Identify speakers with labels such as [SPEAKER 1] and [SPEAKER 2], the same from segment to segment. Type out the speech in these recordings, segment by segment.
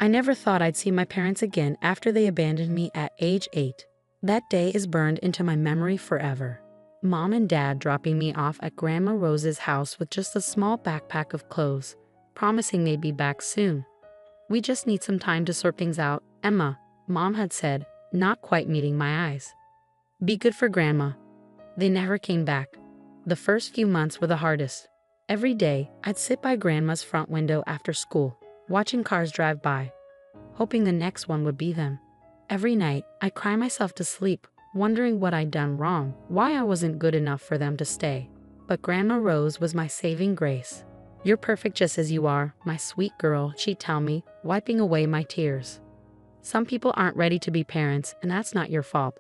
[SPEAKER 1] I never thought I'd see my parents again after they abandoned me at age 8. That day is burned into my memory forever. Mom and Dad dropping me off at Grandma Rose's house with just a small backpack of clothes, promising they'd be back soon. "We just need some time to sort things out, Emma," Mom had said, not quite meeting my eyes. "Be good for Grandma." They never came back. The first few months were the hardest. Every day, I'd sit by Grandma's front window after school, watching cars drive by, hoping the next one would be them. Every night, I'd cry myself to sleep, wondering what I'd done wrong, why I wasn't good enough for them to stay. But Grandma Rose was my saving grace. "You're perfect just as you are, my sweet girl," she'd tell me, wiping away my tears. "Some people aren't ready to be parents, and that's not your fault.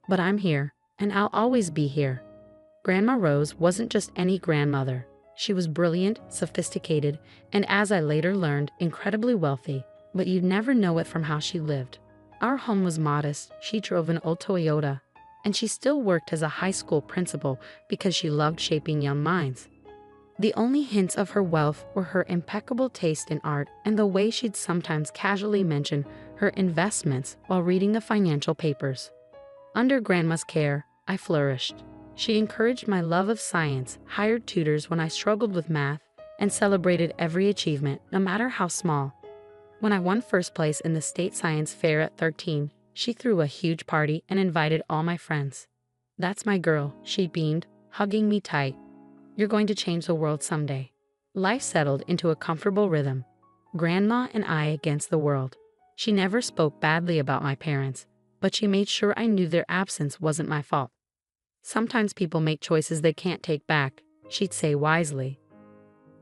[SPEAKER 1] But I'm here, and I'll always be here." Grandma Rose wasn't just any grandmother. She was brilliant, sophisticated, and as I later learned, incredibly wealthy, but you'd never know it from how she lived. Our home was modest. She drove an old Toyota, and she still worked as a high school principal because she loved shaping young minds. The only hints of her wealth were her impeccable taste in art and the way she'd sometimes casually mention her investments while reading the financial papers. Under Grandma's care, I flourished. She encouraged my love of science, hired tutors when I struggled with math, and celebrated every achievement, no matter how small. When I won first place in the state science fair at 13, she threw a huge party and invited all my friends. "That's my girl," she beamed, hugging me tight. "You're going to change the world someday." Life settled into a comfortable rhythm. Grandma and I against the world. She never spoke badly about my parents, but she made sure I knew their absence wasn't my fault. "Sometimes people make choices they can't take back," she'd say wisely.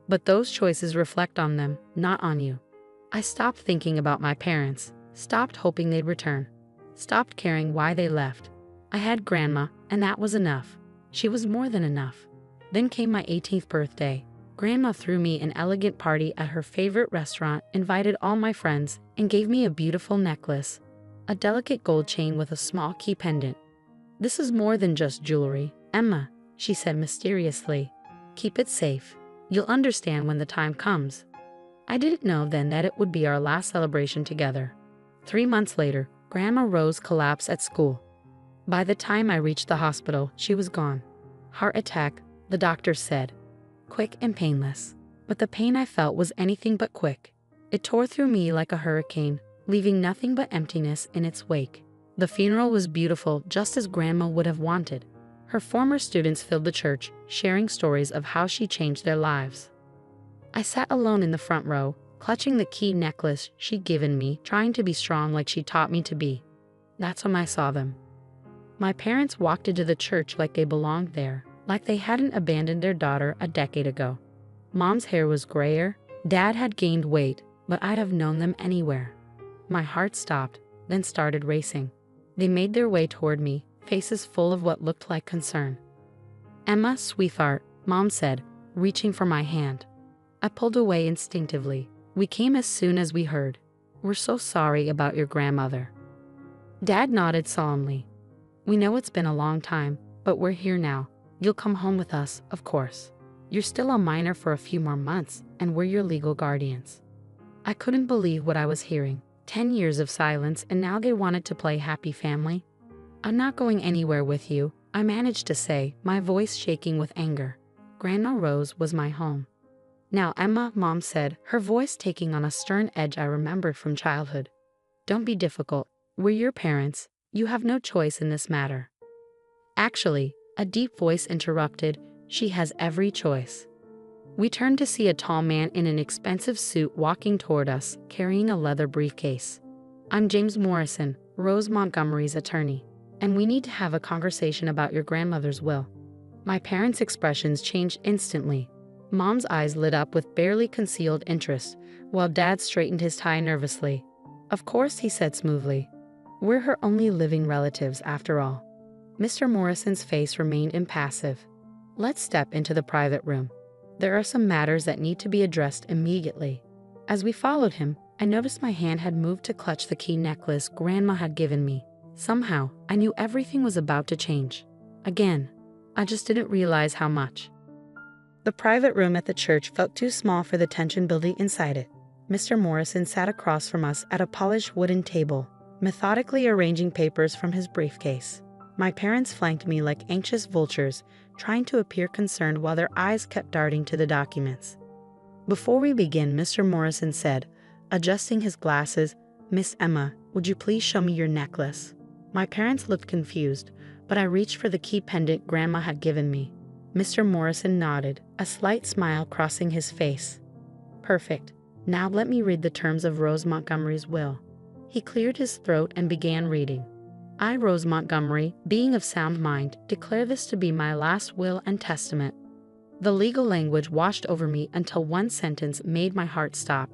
[SPEAKER 1] "But those choices reflect on them, not on you." I stopped thinking about my parents, stopped hoping they'd return, stopped caring why they left. I had Grandma, and that was enough. She was more than enough. Then came my 18th birthday. Grandma threw me an elegant party at her favorite restaurant, invited all my friends, and gave me a beautiful necklace, a delicate gold chain with a small key pendant. "This is more than just jewelry, Emma," she said mysteriously. "Keep it safe. You'll understand when the time comes." I didn't know then that it would be our last celebration together. 3 months later, Grandma Rose collapsed at school. By the time I reached the hospital, she was gone. Heart attack, the doctors said. Quick and painless. But the pain I felt was anything but quick. It tore through me like a hurricane, leaving nothing but emptiness in its wake. The funeral was beautiful, just as Grandma would have wanted. Her former students filled the church, sharing stories of how she changed their lives. I sat alone in the front row, clutching the key necklace she'd given me, trying to be strong like she taught me to be. That's when I saw them. My parents walked into the church like they belonged there, like they hadn't abandoned their daughter a decade ago. Mom's hair was grayer, Dad had gained weight, but I'd have known them anywhere. My heart stopped, then started racing. They made their way toward me, faces full of what looked like concern. "Emma, sweetheart," Mom said, reaching for my hand. I pulled away instinctively. "We came as soon as we heard. We're so sorry about your grandmother." Dad nodded solemnly. "We know it's been a long time, but we're here now. You'll come home with us, of course. You're still a minor for a few more months, and we're your legal guardians." I couldn't believe what I was hearing. 10 years of silence, and now they wanted to play happy family? "I'm not going anywhere with you," I managed to say, my voice shaking with anger. Grandma Rose was my home. "Now, Emma," Mom said, her voice taking on a stern edge I remembered from childhood. "Don't be difficult. We're your parents. You have no choice in this matter." Actually, a deep voice interrupted, "She has every choice." We turned to see a tall man in an expensive suit walking toward us, carrying a leather briefcase. "I'm James Morrison, Rose Montgomery's attorney, and we need to have a conversation about your grandmother's will." My parents' expressions changed instantly. Mom's eyes lit up with barely concealed interest, while Dad straightened his tie nervously. "Of course," he said smoothly. "We're her only living relatives, after all." Mr. Morrison's face remained impassive. "Let's step into the private room. There are some matters that need to be addressed immediately." As we followed him, I noticed my hand had moved to clutch the key necklace Grandma had given me. Somehow, I knew everything was about to change. Again. I just didn't realize how much. The private room at the church felt too small for the tension building inside it. Mr. Morrison sat across from us at a polished wooden table, methodically arranging papers from his briefcase. My parents flanked me like anxious vultures, trying to appear concerned while their eyes kept darting to the documents. Before we begin, Mr. Morrison said, adjusting his glasses, "Miss Emma, would you please show me your necklace?" My parents looked confused, but I reached for the key pendant Grandma had given me. Mr. Morrison nodded, a slight smile crossing his face. "Perfect. Now let me read the terms of Rose Montgomery's will." He cleared his throat and began reading. "I, Rose Montgomery, being of sound mind, declare this to be my last will and testament." The legal language washed over me until one sentence made my heart stop.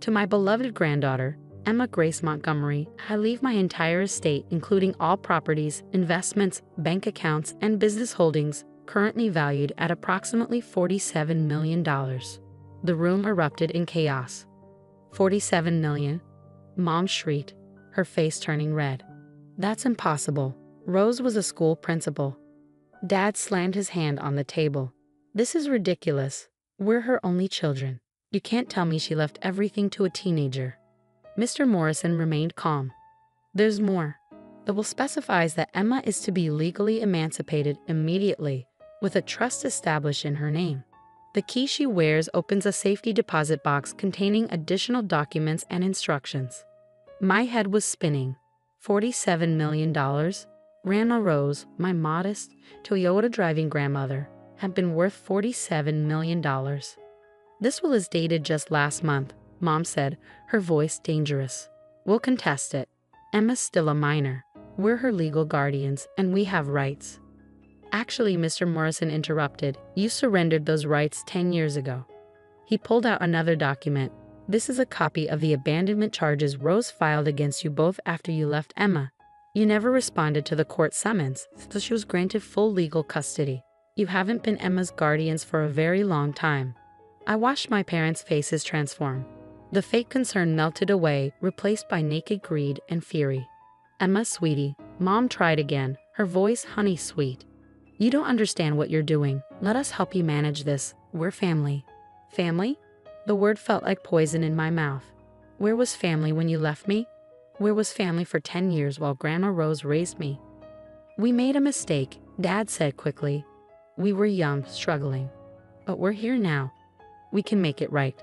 [SPEAKER 1] "To my beloved granddaughter, Emma Grace Montgomery, I leave my entire estate, including all properties, investments, bank accounts, and business holdings, currently valued at approximately $47 million. The room erupted in chaos. $47 million? Mom shrieked, her face turning red. "That's impossible." Rose was a school principal. Dad slammed his hand on the table. "This is ridiculous. We're her only children. You can't tell me she left everything to a teenager." Mr. Morrison remained calm. "There's more. The will specifies that Emma is to be legally emancipated immediately, with a trust established in her name. The key she wears opens a safety deposit box containing additional documents and instructions." My head was spinning. $47 million? Grandma Rose, my modest, Toyota-driving grandmother, had been worth $47 million. "This will is dated just last month," Mom said, her voice dangerous. "We'll contest it. Emma's still a minor. We're her legal guardians, and we have rights." "Actually," Mr. Morrison interrupted, "you surrendered those rights 10 years ago." He pulled out another document. "This is a copy of the abandonment charges Rose filed against you both after you left Emma. You never responded to the court summons, so she was granted full legal custody. You haven't been Emma's guardians for a very long time." I watched my parents' faces transform. The fake concern melted away, replaced by naked greed and fury. "Emma, sweetie," Mom tried again, her voice honey sweet. "You don't understand what you're doing. Let us help you manage this. We're family." "Family?" The word felt like poison in my mouth. Where was family when you left me? Where was family for 10 years while Grandma Rose raised me? "We made a mistake," Dad said quickly. "We were young, struggling. But we're here now. We can make it right."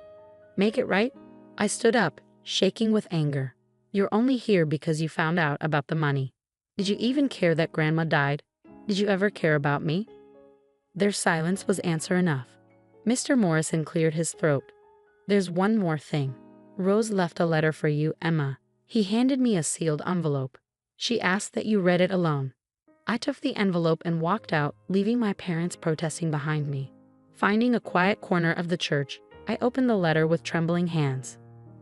[SPEAKER 1] "Make it right?" I stood up, shaking with anger. "You're only here because you found out about the money. Did you even care that Grandma died? Did you ever care about me?" Their silence was answer enough. Mr. Morrison cleared his throat. "There's one more thing. Rose left a letter for you, Emma." He handed me a sealed envelope. "She asked that you read it alone." I took the envelope and walked out, leaving my parents protesting behind me. Finding a quiet corner of the church, I opened the letter with trembling hands.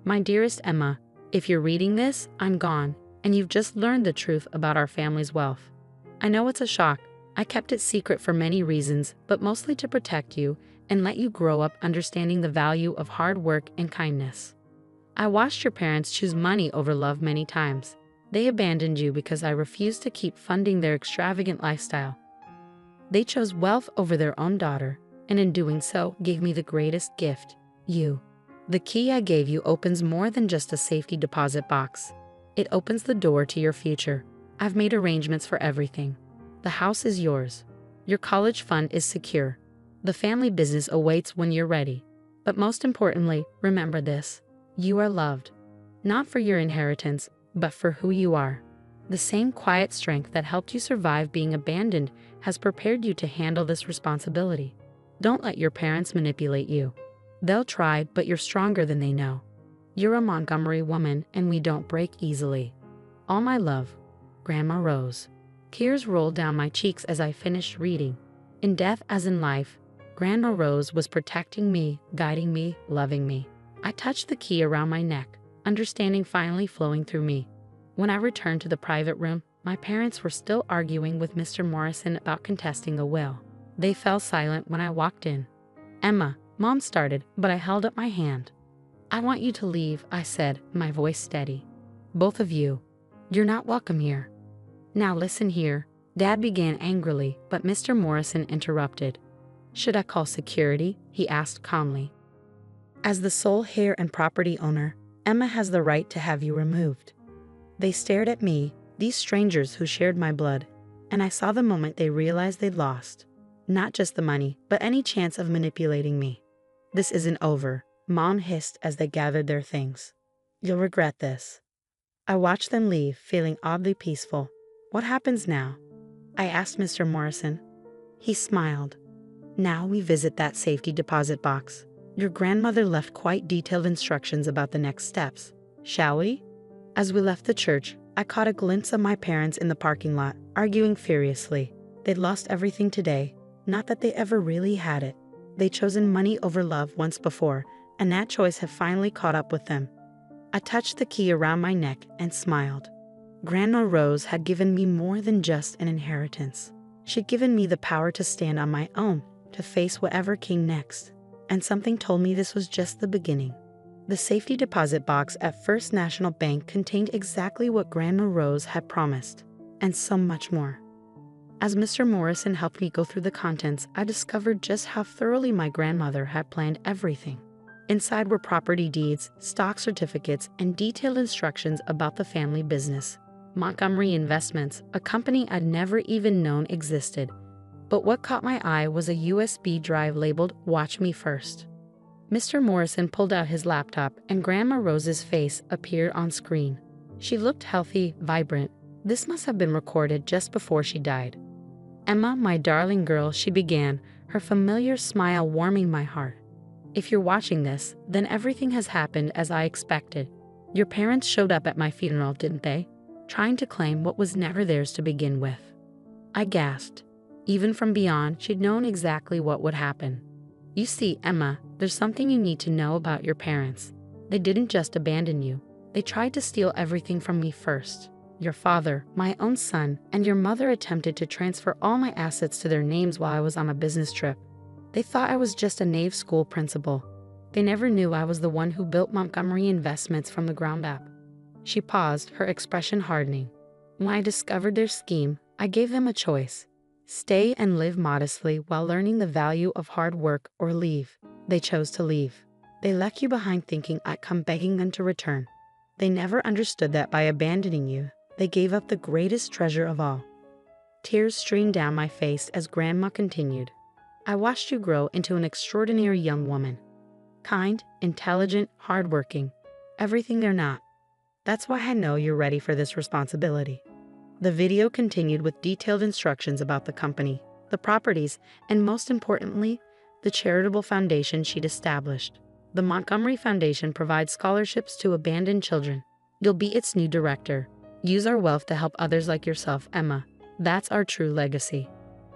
[SPEAKER 1] "My dearest Emma, if you're reading this, I'm gone, and you've just learned the truth about our family's wealth. I know it's a shock. I kept it secret for many reasons, but mostly to protect you and let you grow up understanding the value of hard work and kindness. I watched your parents choose money over love many times. They abandoned you because I refused to keep funding their extravagant lifestyle. They chose wealth over their own daughter, and in doing so, gave me the greatest gift, you. The key I gave you opens more than just a safety deposit box. It opens the door to your future. I've made arrangements for everything. The house is yours. Your college fund is secure. The family business awaits when you're ready. But most importantly, remember this. You are loved. Not for your inheritance, but for who you are. The same quiet strength that helped you survive being abandoned has prepared you to handle this responsibility. Don't let your parents manipulate you. They'll try, but you're stronger than they know. You're a Montgomery woman, and we don't break easily. All my love, Grandma Rose." Tears rolled down my cheeks as I finished reading. In death as in life, Grandma Rose was protecting me, guiding me, loving me. I touched the key around my neck, understanding finally flowing through me. When I returned to the private room, my parents were still arguing with Mr. Morrison about contesting the will. They fell silent when I walked in. "Emma," Mom started, but I held up my hand. "I want you to leave," I said, my voice steady. "Both of you. You're not welcome here." "Now listen here," Dad began angrily, but Mr. Morrison interrupted. "Should I call security?" he asked calmly. As the sole heir and property owner, Emma has the right to have you removed." They stared at me, these strangers who shared my blood, and I saw the moment they realized they'd lost. Not just the money, but any chance of manipulating me. "This isn't over," Mom hissed as they gathered their things. "You'll regret this." I watched them leave, feeling oddly peaceful. "What happens now?" I asked Mr. Morrison. He smiled. "Now we visit that safety deposit box. Your grandmother left quite detailed instructions about the next steps. Shall we?" As we left the church, I caught a glimpse of my parents in the parking lot, arguing furiously. They'd lost everything today. Not that they ever really had it. They'd chosen money over love once before, and that choice had finally caught up with them. I touched the key around my neck and smiled. Grandma Rose had given me more than just an inheritance. She'd given me the power to stand on my own, to face whatever came next. And something told me this was just the beginning. The safety deposit box at First National Bank contained exactly what Grandma Rose had promised, and so much more. As Mr. Morrison helped me go through the contents, I discovered just how thoroughly my grandmother had planned everything. Inside were property deeds, stock certificates, and detailed instructions about the family business, Montgomery Investments, a company I'd never even known existed. But what caught my eye was a USB drive labeled "Watch Me First." Mr. Morrison pulled out his laptop, and Grandma Rose's face appeared on screen. She looked healthy, vibrant. This must have been recorded just before she died. "Emma, my darling girl," she began, her familiar smile warming my heart. "If you're watching this, then everything has happened as I expected. Your parents showed up at my funeral, didn't they? Trying to claim what was never theirs to begin with." I gasped. Even from beyond, she'd known exactly what would happen. "You see, Emma, there's something you need to know about your parents. They didn't just abandon you. They tried to steal everything from me first. Your father, my own son, and your mother attempted to transfer all my assets to their names while I was on a business trip. They thought I was just a naive school principal. They never knew I was the one who built Montgomery Investments from the ground up." She paused, her expression hardening. "When I discovered their scheme, I gave them a choice. Stay and live modestly while learning the value of hard work, or leave. They chose to leave. They left you behind thinking I'd come begging them to return. They never understood that by abandoning you, they gave up the greatest treasure of all." Tears streamed down my face as Grandma continued. "I watched you grow into an extraordinary young woman. Kind, intelligent, hardworking. Everything they're not. That's why I know you're ready for this responsibility." The video continued with detailed instructions about the company, the properties, and most importantly, the charitable foundation she'd established. The Montgomery Foundation provides scholarships to abandoned children. You'll be its new director. Use our wealth to help others like yourself, Emma. That's our true legacy.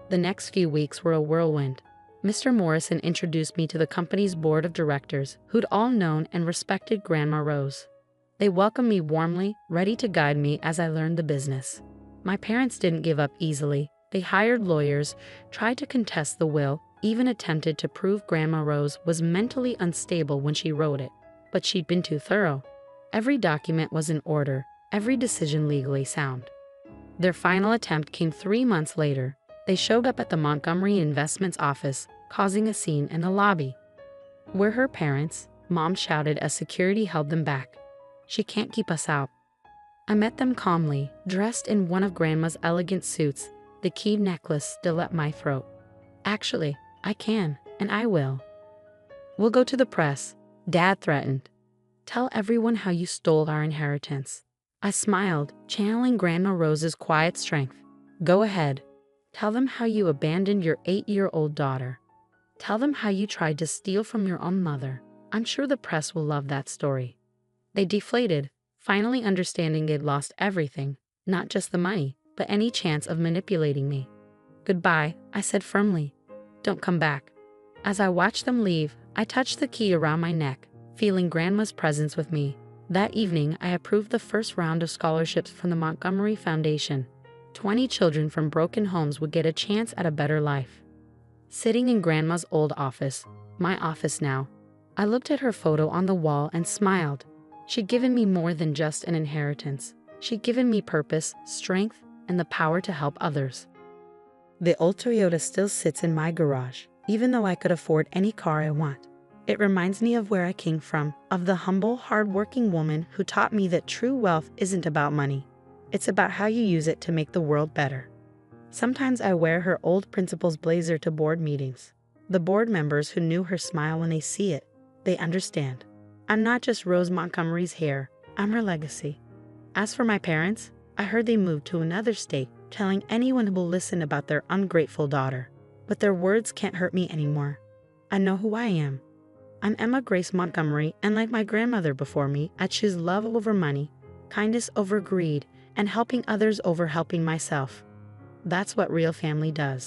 [SPEAKER 1] The next few weeks were a whirlwind. Mr. Morrison introduced me to the company's board of directors, who'd all known and respected Grandma Rose. They welcomed me warmly, ready to guide me as I learned the business. My parents didn't give up easily. They hired lawyers, tried to contest the will, even attempted to prove Grandma Rose was mentally unstable when she wrote it. But she'd been too thorough. Every document was in order, every decision legally sound. Their final attempt came 3 months later. They showed up at the Montgomery Investments office, causing a scene in the lobby. "We're her parents," Mom shouted as security held them back. "She can't keep us out." I met them calmly, dressed in one of Grandma's elegant suits, the key necklace still at my throat. "Actually, I can, and I will." "We'll go to the press," Dad threatened. "Tell everyone how you stole our inheritance." I smiled, channeling Grandma Rose's quiet strength. "Go ahead. Tell them how you abandoned your 8-year-old daughter. Tell them how you tried to steal from your own mother. I'm sure the press will love that story." They deflated, finally understanding they'd lost everything, not just the money, but any chance of manipulating me. "Goodbye," I said firmly. "Don't come back." As I watched them leave, I touched the key around my neck, feeling Grandma's presence with me. That evening, I approved the first round of scholarships from the Montgomery Foundation. 20 children from broken homes would get a chance at a better life. Sitting in Grandma's old office, my office now, I looked at her photo on the wall and smiled. She'd given me more than just an inheritance. She'd given me purpose, strength, and the power to help others. The old Toyota still sits in my garage, even though I could afford any car I want. It reminds me of where I came from, of the humble, hard-working woman who taught me that true wealth isn't about money. It's about how you use it to make the world better. Sometimes I wear her old principal's blazer to board meetings. The board members who knew her smile when they see it. They understand. I'm not just Rose Montgomery's hair, I'm her legacy. As for my parents, I heard they moved to another state, telling anyone who will listen about their ungrateful daughter. But their words can't hurt me anymore. I know who I am. I'm Emma Grace Montgomery, and like my grandmother before me, I choose love over money, kindness over greed, and helping others over helping myself. That's what real family does.